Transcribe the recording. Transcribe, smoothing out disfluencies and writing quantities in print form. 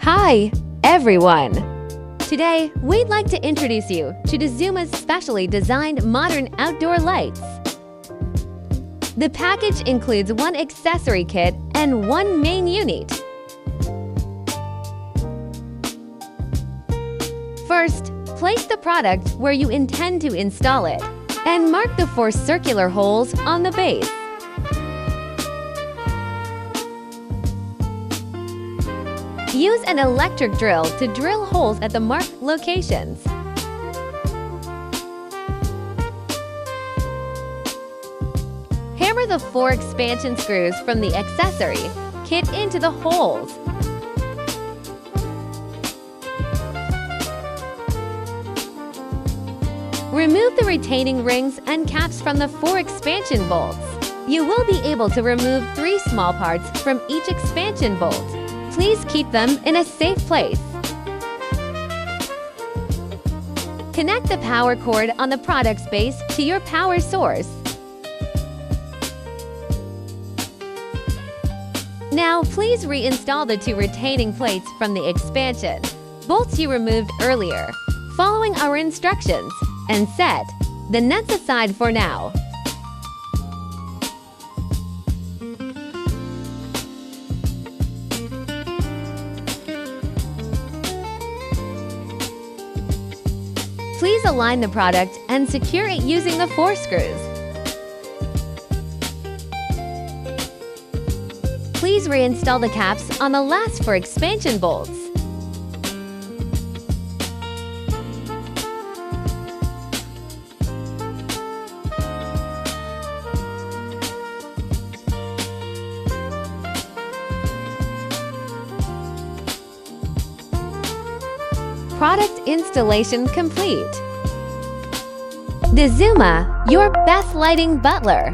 Hi, everyone! Today, we'd like to introduce you to Dazuma's specially designed modern outdoor lights. The package includes one accessory kit and one main unit. First, place the product where you intend to install it and mark the 4 circular holes on the base. Use an electric drill to drill holes at the marked locations. Hammer the 4 expansion screws from the accessory kit into the holes. Remove the retaining rings and caps from the 4 expansion bolts. You will be able to remove 3 small parts from each expansion bolt. Please keep them in a safe place. Connect the power cord on the product's base to your power source. Now, please reinstall the 2 retaining plates from the expansion bolts you removed earlier, following our instructions, and set the nuts aside for now. Please align the product and secure it using the 4 screws. Please reinstall the caps on the last 4 expansion bolts. Product installation complete. Dazuma, your best lighting butler.